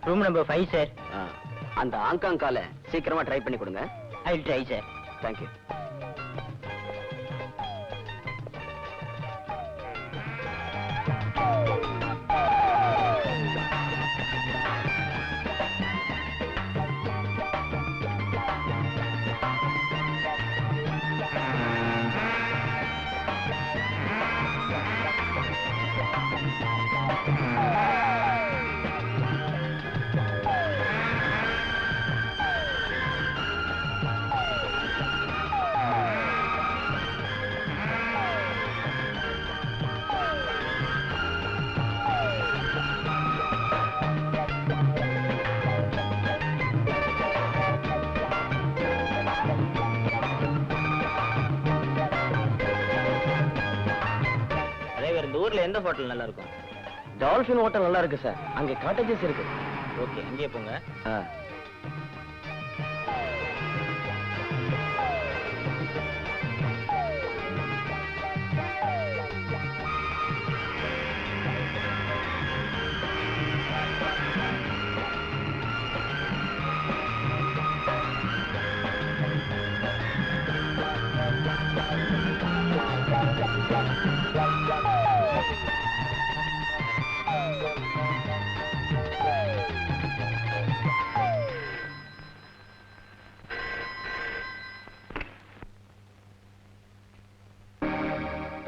Room number 5 sir. அந்த Hong Kong காலை சீக்கிரமா ட்ரை பண்ணி கொடுங்க. I will try sir. Thank you. ஊர்ல எந்த ஹோட்டல் நல்லா இருக்கும்? டால்பின் ஹோட்டல் நல்லா இருக்கு சார். அங்க காட்டேஜஸ் இருக்கு. ஓகே, அங்கேயே போங்க.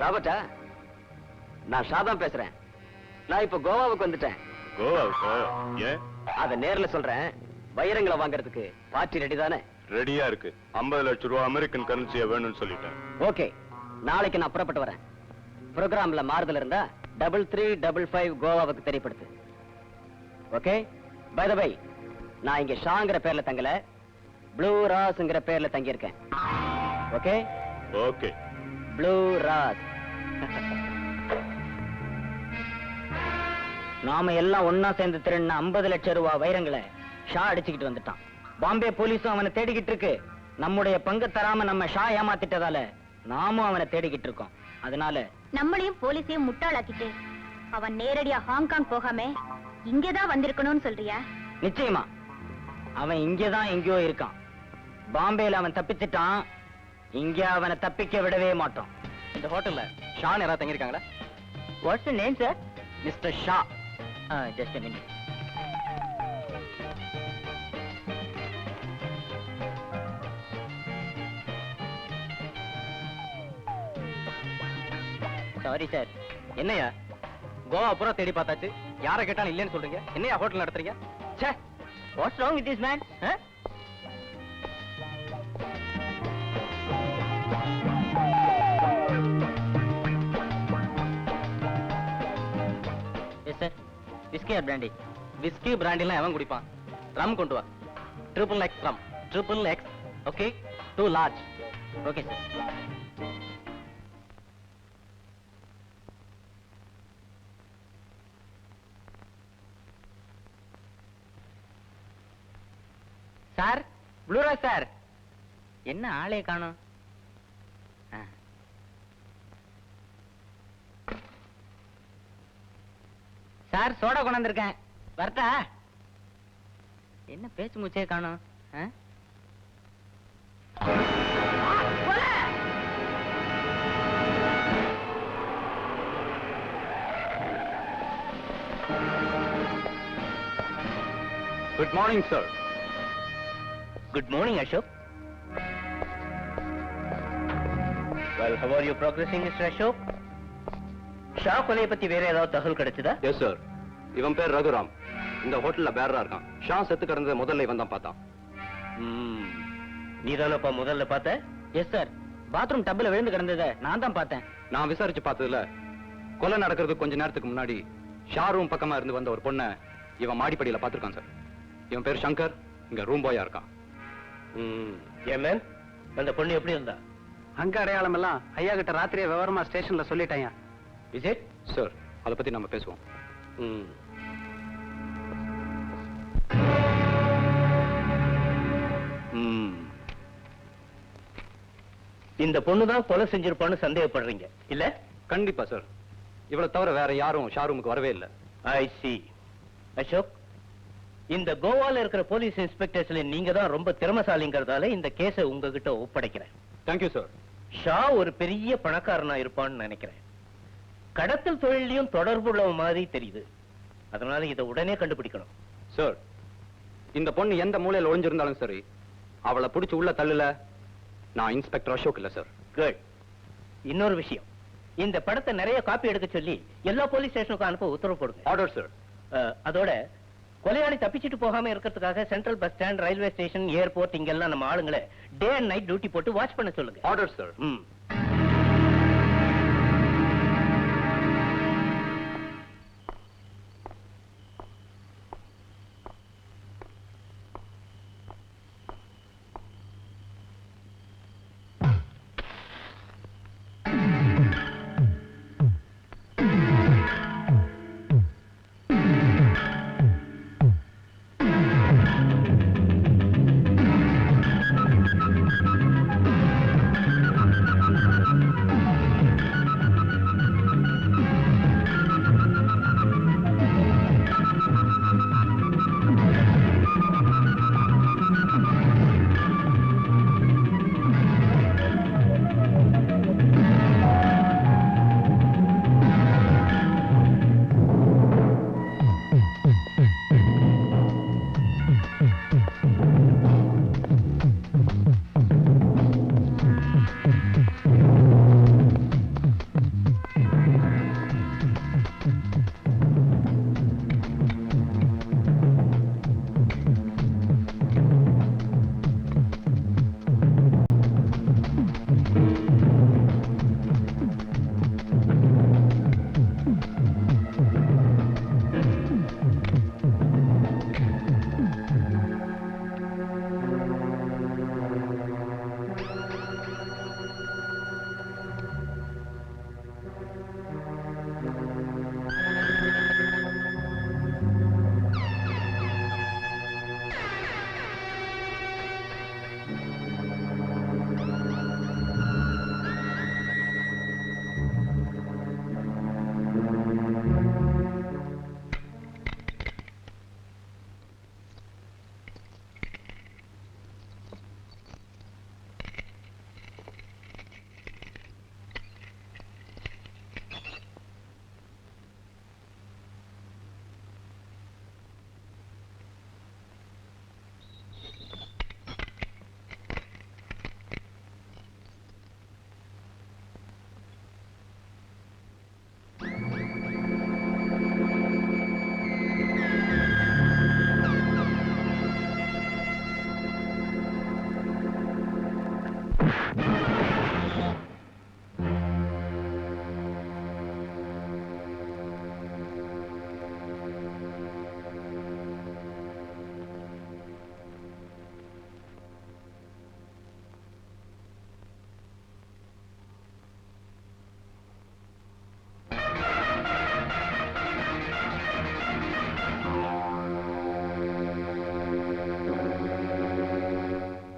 ராபர்ட்டா, நான் ஷாதான் பேசுறேன். நான் இப்ப கோவாவுக்கு வந்துட்டேன். கோவாவுக்கு? ஏன்? அத நேர்ல சொல்றேன். வைரங்களை வாங்குறதுக்கு பார்ட்டி ரெடி தானே? ரெடியா இருக்கு. 50 லட்சம் ரூபாய் அமெரிக்கன் கரன்சியா வேணும்னு சொல்லிட்டேன். ஓகே, நாளைக்கு நான் புறப்பட்டு வரேன். ப்ரோக்ராம்ல மாறுதல் இருந்தா 3355 கோவாவுக்கு தெரியப்படுத்து. ஓகே. பை த பை, நான் இங்க ஷாங்கிற பேர்ல தங்கல, ப்ளூ ராஸ்ங்கிற பேர்ல தங்கி இருக்கேன். Okay okay. ப்ளூ ராஸ். நாம எல்லாம் ஒன்னா சேர்ந்து திருடின 50 லட்சம் ரூபாய் வைரங்களை ஷா அடிச்சுக்கிட்டு வந்துட்டான். பாம்பே போலீஸும் அவனை தேடிக்கிட்டு இருக்கு. நம்முடைய பங்கு தராம நம்ம ஷா ஏமாத்திட்டதால நாமும் அவனை தேடிக்கிட்டு இருக்கோம். அதனால நம்மளையும் போலீஸையும் முட்டாளாக்கிட்டு அவன் நேரடியா ஹாங்காங் போகாம இங்கதான் வந்திருக்கணும்னு சொல்றியா? நிச்சயமா அவன் இங்கதான் எங்கேயோ இருக்கான். பாம்பேல அவன் தப்பிச்சிட்டான். இங்க அவனை தப்பிக்க விடவே மாட்டோம். இந்த ஹோட்டல்ல ஷா யாராவது தங்கியிருக்காங்களா? What's the name sir? Mister Shah. Just a minute. Sorry sir. என்னையா கோவா பூரா தேடி பார்த்தாச்சு, யாரை கேட்டாலும் இல்லைன்னு சொல்றீங்க. என்னையா ஹோட்டல் நடத்துறீங்க? ச்சே, what's wrong with this man? Yes sir. Whisky or brandy? Whisky பிராண்டிலாம் எவன் குடிப்பான்? ரம் கொண்டு வா. XXX rum. XXX. Okay, 2 large. Okay sir. Sir, ப்ளூரா சார், என்ன ஆளே காணோம்? சார், சோடா கொண்டு வந்திருக்கேன். வரட்டா? என்ன பேச்சு மூச்சே காணோம்? Good morning sir. Good morning, Ashok. Well, how are you progressing, Mr. Ashok? Shah கொலையை பத்தி வேற ஏதாவது தகவல் கிடைச்சதா? Yes sir. இவன் பேர் ரகுராம். இந்த ஹோட்டல்ல பேரரா இருக்கான். ஷா செத்து கிடந்ததை முதல்ல இவன் தான் பார்த்தான். நீதானப்பா முதல்ல பார்த்த? Yes sir. பாத்ரூம் டப்ல விழுந்து கிடந்ததை நான் தான் பார்த்தேன். நான் விசாரிச்சு பார்த்ததுல கொலை நடக்கிறதுக்கு கொஞ்ச நேரத்துக்கு முன்னாடி ஷா ரூம் பக்கமா இருந்து வந்த ஒரு பொண்ணை இவன் மாடிப்படியில பார்த்திருக்கான் சார். இவன் பேர் சங்கர். இங்க ரூம் பாயா இருக்கான். ஏன் மேன், அந்த பொண்ணு எப்படி இருந்தா? அங்க அடையாளம் எல்லாம் ஐயா கிட்ட ராத்திரியே விவரமா ஸ்டேஷன்ல சொல்லிட்டாயா. Is it? சார், அதை பத்தி நம்ம பேசுவோம். இந்த பொண்ணு தான் கொலை செஞ்சிருப்பான்னு சந்தேகப்படுறீங்க இல்ல? கண்டிப்பா சார். இவ்வளவு தவிர வேற யாரும் ஷாரூமுக்கு வரவே இல்லை. ஐ சி. அசோக், இந்த கோவால இருக்கிற போலீஸ் இன்ஸ்பெக்டர்ஸ்ல நீங்க தான் ரொம்ப திறமைசாலிங்கிறதால இந்த கேஸை உங்ககிட்ட ஒப்படைக்கிறேன். Thank you sir. ஷா ஒரு பெரிய பணக்காரனா இருப்பான்னு நினைக்கிறேன். கடத்தல் தொழிலையும் தொடர்புள்ள மாதிரி தெரியுது. அதனால இதை உடனே கண்டுபிடிக்கணும். சார், இந்த பொண்ணு எந்த மூலையில ஒளிஞ்சிருந்தாலும் சரி, அவளை பிடிச்சு உள்ள தள்ளுல நான் இன்ஸ்பெக்டர் அசோக் இல்ல சார். குட். இன்னொரு விஷயம், இந்த படத்தை நிறைய காப்பி எடுக்க சொல்லி எல்லா போலீஸ் ஸ்டேஷனுக்கும் அனுப்ப உத்தரவு போடுங்க. Order sir. அதோட கொலையாளி தப்பிச்சிட்டு போகாம இருக்கிறதுக்காக central bus stand, railway station, airport இங்கெல்லாம் நம்ம ஆளுங்களை டே அண்ட் நைட் டியூட்டி போட்டு வாட்ச் பண்ண சொல்லுங்க. Order sir.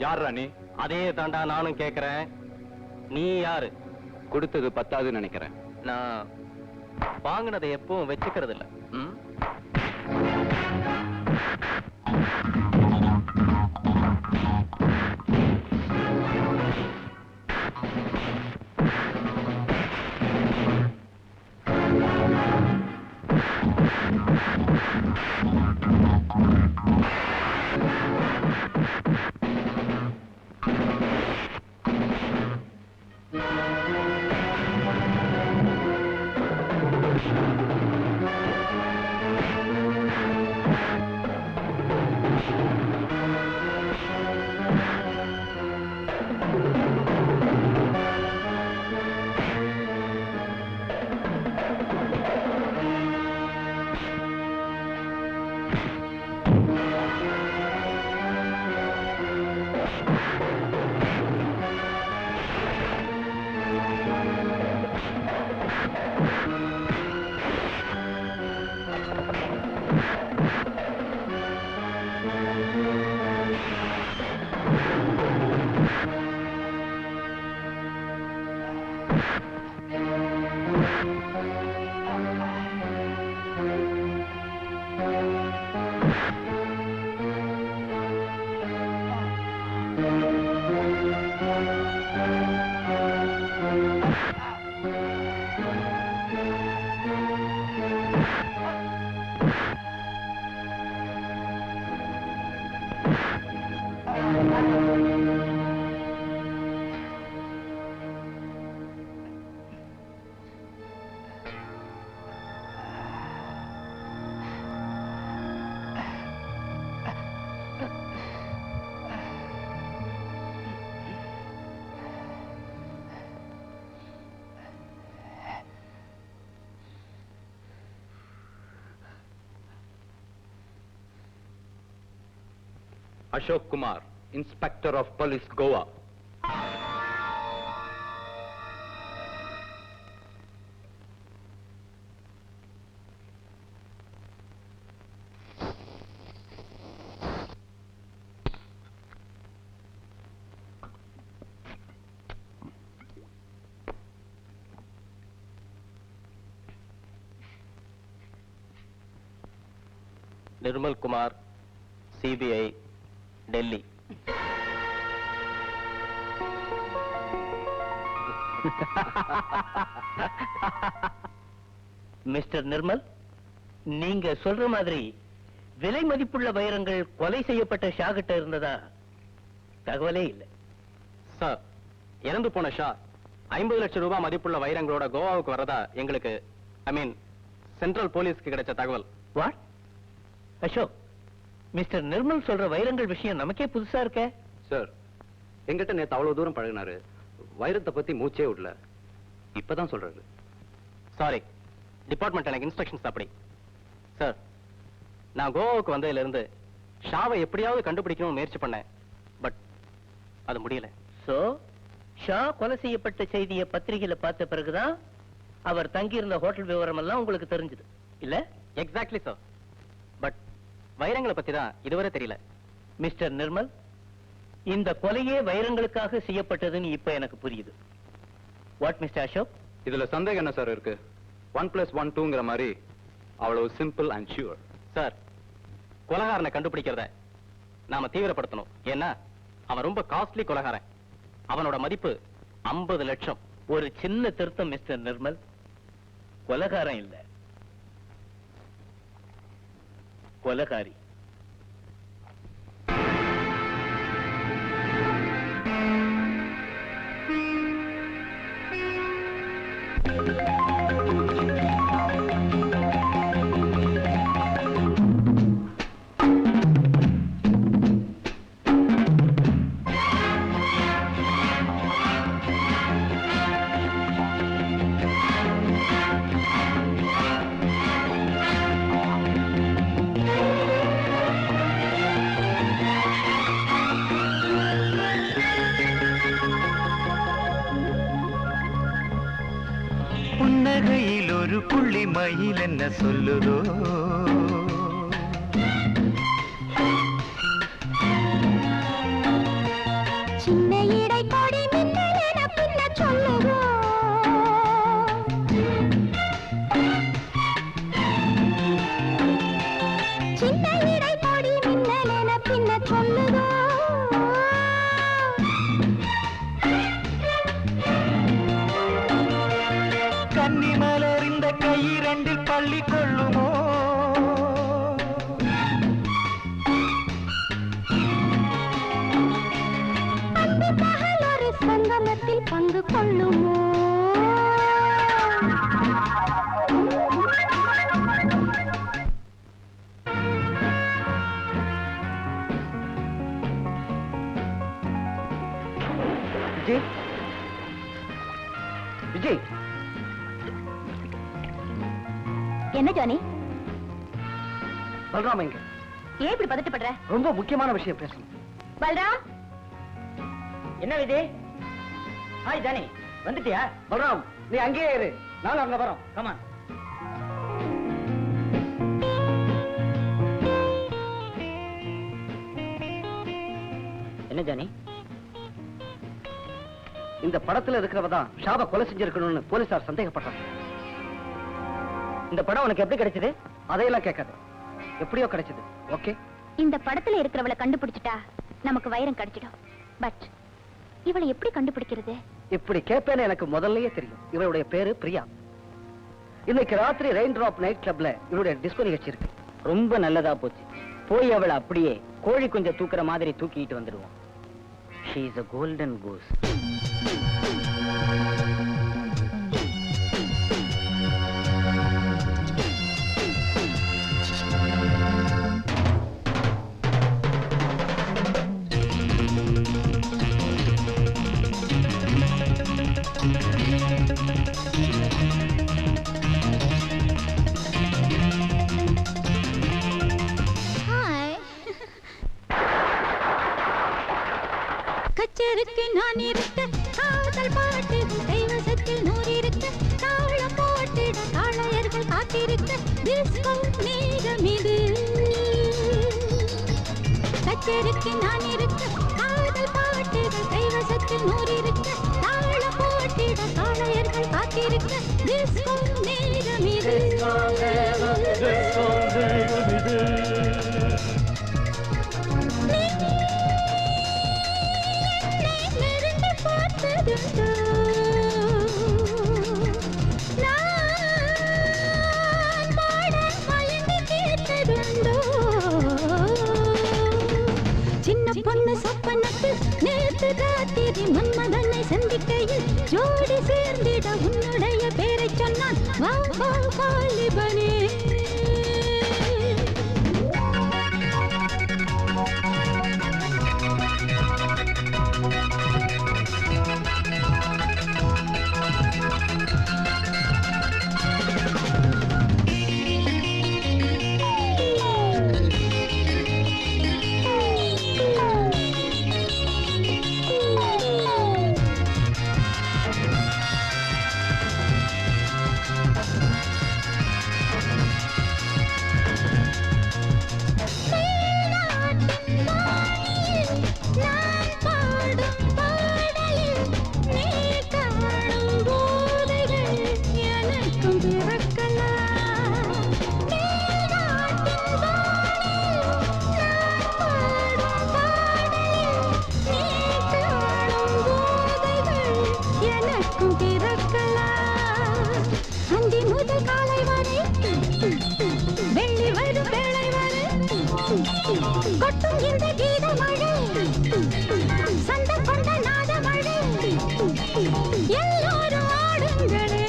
யார் ராணி? அதே தாண்டா நானும் கேக்குறேன். நீ யாரு? கொடுத்தது பத்தாதுன்னு நினைக்கிறேன். நான் வாங்கினதை எப்பவும் வச்சுக்கிறது இல்ல. Ashok Kumar, Inspector of Police, Goa. Nirmal Kumar, CBI, Delhi. Mister Nirmal, நீங்க சொல்ற மாதிரி விலை மதிப்புள்ள வைரங்கள் கொலை செய்யப்பட்ட ஷா கிட்ட இருந்ததா தகவலே இல்லை. சார், இறந்து போன ஷா 50 லட்சம் ரூபாய் மதிப்புள்ள வைரங்களோட கோவாவுக்கு வரதா எங்களுக்கு சென்ட்ரல் போலீஸ்க்கு கிடைச்ச தகவல். வாட்? அசோக், மிஸ்டர் நிர்மல் சொல்ற வைரங்கள் விஷயம் நமக்கே புதுசா இருக்க. சார், எங்கிட்ட நேத்து அவ்வளவு தூரம் பழகினாரு, வைரத்தை பத்தி மூச்சே விடல. இப்பதான் சொல்றாரு. சாரி, டிபார்ட்மெண்ட் எனக்கு இன்ஸ்ட்ரக்ஷன்ஸ் அப்படி. சார், நான் கோவாவுக்கு வந்ததுல இருந்து ஷாவை எப்படியாவது கண்டுபிடிக்கணும்னு முயற்சி பண்ணேன். பட் அது முடியல. சோ ஷா கொலை செய்யப்பட்ட செய்தியை பத்திரிகையில பார்த்த பிறகுதான் அவர் தங்கியிருந்த ஹோட்டல் விவரம் எல்லாம் உங்களுக்கு தெரிஞ்சது இல்ல? Exactly sir. பட் வைரங்களை பத்தி தான் இதுவரை தெரியல. மிஸ்டர் நிர்மல், இந்த கொலையே வைரங்களுக்காக செய்யப்பட்டதுன்னு இப்ப எனக்கு புரியுது. What mister Ashok? இதுல சந்தேகம் என்ன சார் இருக்கு? 1+1 2ங்கிற மாதிரி அவ்வளவு சிம்பிள் அண்ட் ஷூர். சார், கொலைகாரனை கண்டுபிடிக்கிறத நாம தீவிரப்படுத்தணும். ஏன்னா அவன் ரொம்ப காஸ்ட்லி கொலைகாரன். அவனோட மதிப்பு 50 லட்சம். ஒரு சின்ன திருத்தம் மிஸ்டர் நிர்மல், கொலைகாரன் இல்ல, கொலைகாரி. புன்னகையில் ஒரு புள்ளி மயில் என்ன சொல்லுதோ, சின்ன இடை கொடி மின்னல் என பின்ன சொல்லுதோ, சின்ன இடை கொடி மின்னல் என பின்ன சொல்லுதோ, கன்னி மலர்ந்த கையிரண்டில் பள்ளி கொள்ளுமோ, அன்பு பகல் ஒரு சங்கமத்தில் பங்கு கொள்ளுமோ, விஜய், விஜய், என்ன ஜானி? பல்ராம் எங்க? ஏன் இப்படி பதட்டப்படுற? ரொம்ப முக்கியமான விஷயம் பேசணும். பல்ராம், என்ன விஜய்? ஹாய் ஜானி, வந்துட்டியா? பல்ராம், நீ அங்கேயே இரு, நானும் அங்க வரோம். கமான். என்ன ஜானி? இந்த படத்துல இருக்கிறவ தான் ஷாவை கொலை செஞ்சிருக்கணும்னு போலீசார் சந்தேகப்படுறாங்க. இந்த படம் உனக்கு எப்படி கிடைச்சது? அதையெல்லாம் கேட்காது, எப்படியோ கிடைச்சது. ஓகே, இந்த படத்துல இருக்கிறவளை கண்டுபிடிச்சிட்டா நமக்கு வைரம் கிடைச்சிடும். பட் இவளை எப்படி கண்டுபிடிக்கிறது? இப்படி கேட்பேன்னு எனக்கு முதல்லயே தெரியும். இவளுடைய பேரு பிரியா. இன்னைக்கு ராத்திரி ரெயின் டிராப் நைட் கிளப்ல இவளுடைய டிஸ்கோ நிகழ்ச்சி இருக்கு. ரொம்ப நல்லதா போச்சு. போய் அவளை அப்படியே கோழி கொஞ்சம் தூக்குற மாதிரி தூக்கிட்டு வந்துடுவோம். She is a golden goose. கச்சேரிக்கு நான் இருக்க காதல் பாட்டு கைவசத்தில் நூறிருக்க தாளம் போட்டிட தாளையர்கள் காத்திருக்க டிஸ்கோ நேரம் இது. கச்சேரிக்கு நான் இருக்க காதல் பாட்டுகள் கைவசத்தில் நூறிருக்க தாளம் போட்டிட தாளையர்கள் காத்திருக்க டிஸ்கோ நேரம் இது. சின்ன பொண்ணு சொப்பனத்தில் நேற்று ராத்திரி மன்மதனை சந்திக்கையில் ஜோடி சேர்ந்திட உன்னுடைய பேரை சொன்னான். வா வா வாலிபனே. கொட்டும் இந்த கீத மழை சந்த கொண்ட நாத மழை எல்லோரும் ஆடுங்களே.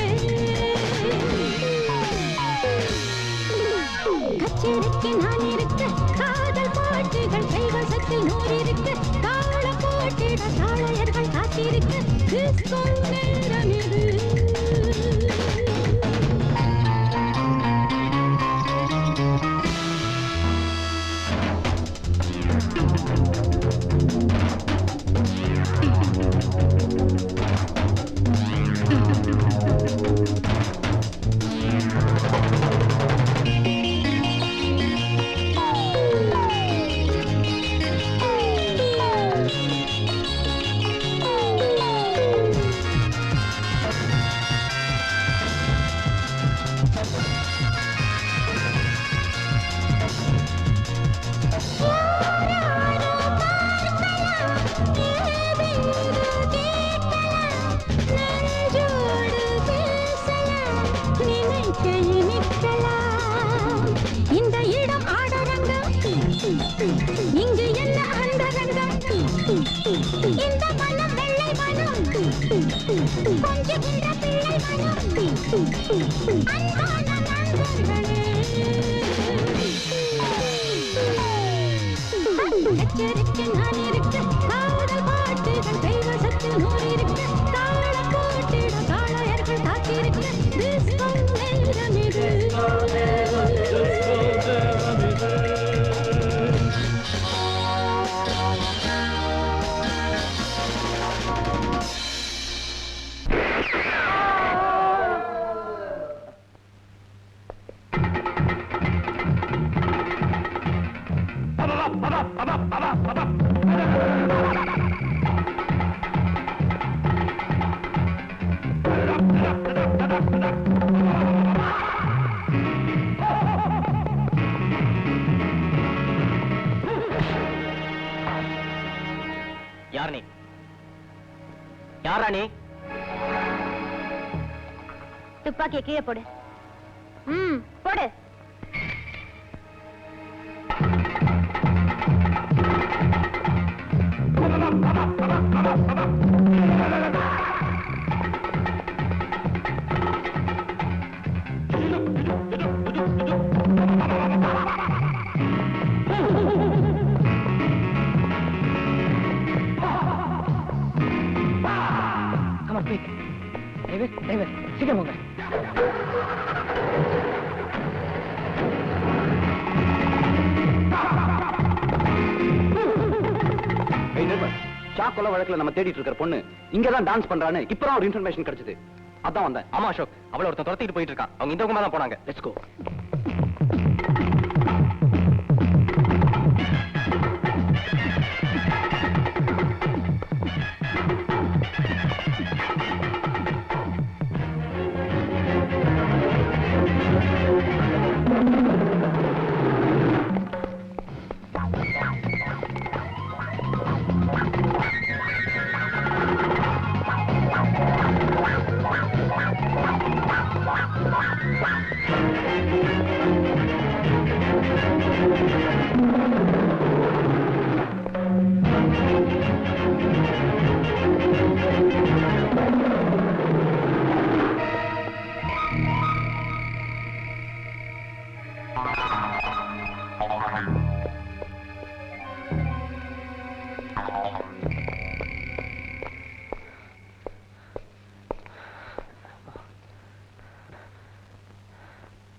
கச்சேரிக்கு நான் இருக்க காதல் பாட்டுகள் கைவசத்தில் நூறிருக்க தாளம் போட்டிட தாளையர்கள் காத்திருக்க டிஸ்கோ நேரம் இது. இந்த இடம் ஆடரங்கம், இங்கு என்ன அந்தரங்கம், இந்த மனம் வெள்ளை மனம், கொஞ்சுகின்ற பிள்ளை மனம், அன்பான நண்பர்களே. கச்சேரிக்கு நான் இருக்க காதல் பாட்டுகள் கைவசத்தில் நூறிருக்க தாளம் போட்டிட தாளையர்கள் காத்திருக்க டிஸ்கோ நேரம் இது. யார் நீ? யாரா நீ? துப்பாக்கியை கீழே போடு. போடு. சீக்கிரம் போங்க. கொலை வழக்குல நம்ம தேடிட்டு இருக்கிற பொண்ணு இங்கதான் டான்ஸ் பண்றான்னு இப்பதான் ஒரு இன்ஃபர்மேஷன் கிடைச்சது. அதான் வந்தேன். ஆமா அசோக், அவளை ஒருத்தன் துரத்திட்டு போயிட்டு இருக்கான். அவங்க இந்த பக்கமா தான் போனாங்க. Let's go.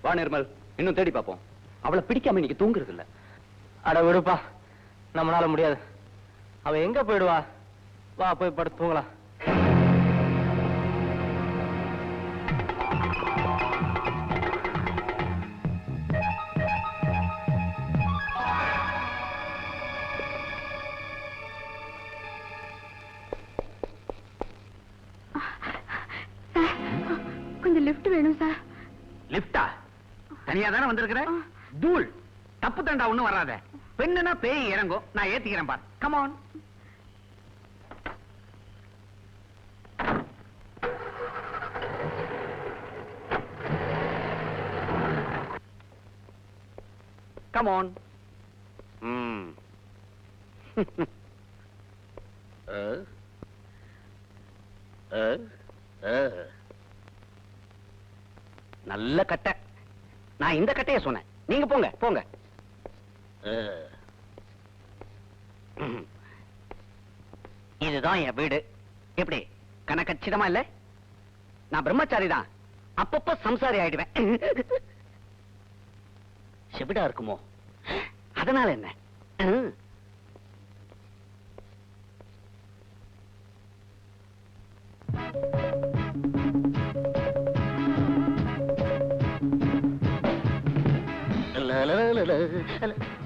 வா நிர்மல், இன்னும் தேடி பார்ப்போம். அவளை பிடிக்காம இன்னைக்கு தூங்குறது இல்ல. அட விடுப்பா, நம்மளால முடியாது. அவ எங்க போயிடுவா? வா போய் படுத்து தூங்கலாம். கொஞ்சம் லிஃப்ட் வேணும் சார். லிப்டா? தனியா தானே வந்திருக்கிற? தூள் தப்பு தண்டா ஒண்ணும் வராத. பெண்ணுனா பேய் இறங்கும். நான் ஏத்திக்கிறேன் பார். Come on. Come on. நல்ல கட்டை. நான் இந்த கட்டைய சொன்னேன். நீங்க போங்க போங்க. இதுதான் என் வீடு. எப்படி கணக்கச்சிதமா இல்ல? நான் பிரம்மச்சாரி தான். அப்பப்ப சம்சாரி ஆயிடுவேன். செவிடா இருக்குமோ? அதனால என்ன?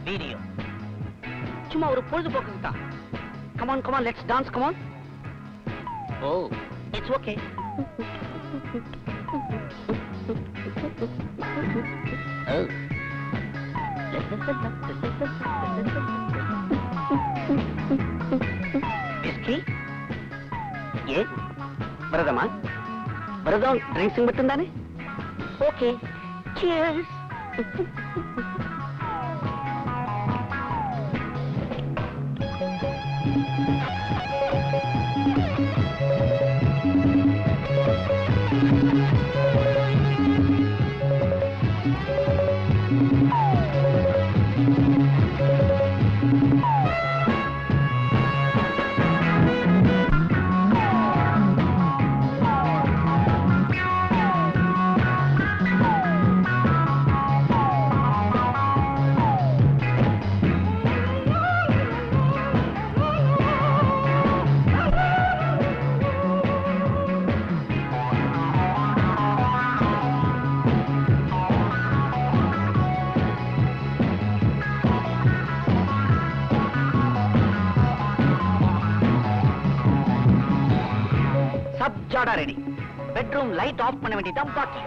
வீடியோ சும்மா ஒரு பொழுதுபோக்கு தான். Come on come on, let's dance. Come on. Oh, it's okay. ஏ விரதமா? விரதம் ட்ரிங்க்ஸ் மட்டும் தானே? Okay, cheers. Ready. Bedroom light off பண்ண வேண்டியதான் பாக்கி.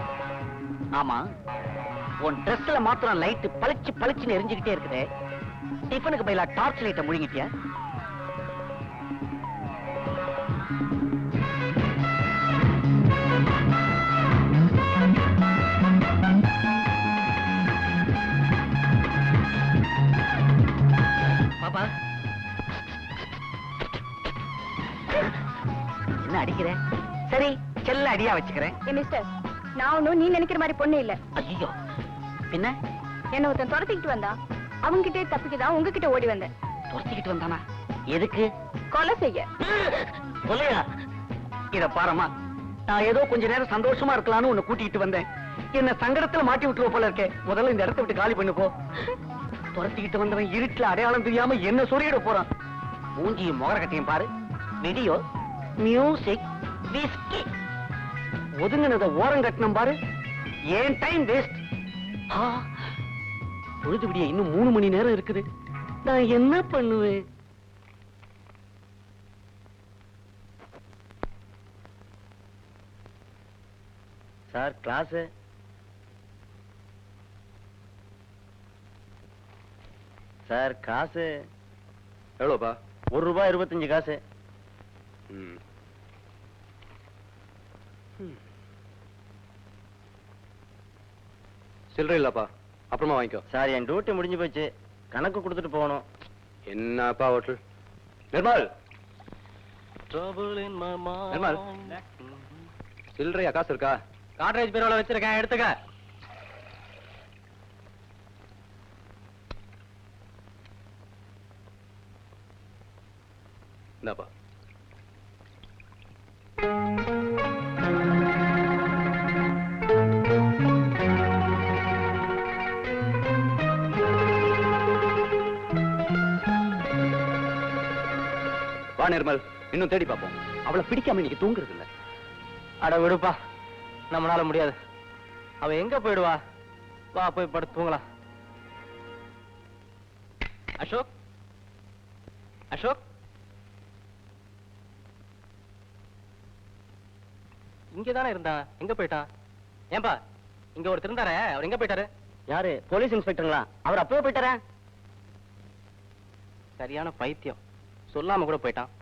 ஆமா, உன் ட்ரெஸ்ல மாத்திரம் லைட் பளிச்சு பளிச்சுன்னு எரிஞ்சுக்கிட்டே இருக்குது. டிஃபனுக்கு பதிலா டார்ச் லைட்டை முழுங்கிட்டியா? அடிக்கிறேன். சரி, செல்ல அடியா வச்சுக்கிறேன். மிஸ்டர், நான் ஒண்ணும் நீ நினைக்கிற மாதிரி பொண்ணு இல்ல. ஐயோ, பின்ன என்ன ஒருத்தன் துரத்திக்கிட்டு வந்தா, அவங்கிட்டே தப்பிச்சுதான் உங்ககிட்ட ஓடி வந்தேன். துரத்திக்கிட்டு வந்தானா? எதுக்கு? கொலை செய்ய. சொல்லையா? இத பாரமா, நான் ஏதோ கொஞ்ச நேரம் சந்தோஷமா இருக்கலாம்னு உன்னை கூட்டிட்டு வந்தேன். என்ன சங்கடத்துல மாட்டி விட்டுருவ போல இருக்கே. முதல்ல இந்த இடத்தை விட்டு காலி பண்ணு போ. துரத்திக்கிட்டு வந்தவன் இருட்டுல அடையாளம் தெரியாம என்ன சொல்லிட போறான். மூஞ்சியும் முகர கட்டியும் பாரு. Video, music, whisky. ஒதுங்கினத ஓரம் கட்டணும் பாரு. ஏன் டைம் வேஸ்ட். பொழுது விடிய இன்னும் 3 மணி நேரம் இருக்குது. நான் என்ன பண்ணுவேன்? சார் கிளாஸ் சார் காசு எவ்வளோப்பா? ₹1.25. ம். சில்லறை இல்லப்பா, அப்புறமா வாங்கிக்கோ. சார் என் டியூட்டி முடிஞ்சு போச்சு, கணக்கு கொடுத்துட்டு போகணும். என்னப்பா ஹோட்டல்? நிர்மல், நிர்மல், சில்லறையா காசு இருக்கா? காட்ரேஜ் பீரோல வச்சிருக்கேன், எடுத்துக்க. இந்தாப்பா. வா நிர்மல், இன்னும் தேடி பார்ப்போம். அவளை பிடிக்காம இன்னைக்கு தூங்குறது இல்ல. அட விடுப்பா, நம்மளால முடியாது. அவ எங்க போயிடுவா? வா போய் படுத்து தூங்கலாம். அசோக், அசோக், இங்கதானே இருந்தான், எங்க போயிட்டான்? ஏன்பா, இங்க ஒருத்தர் இருந்தாரே, அவர் எங்க போயிட்டாரு? யாரு? போலீஸ் இன்ஸ்பெக்டருங்களா? அவர் அப்பவே போயிட்டாரா? சரியான பைத்தியம், சொல்லாம கூட போயிட்டான்.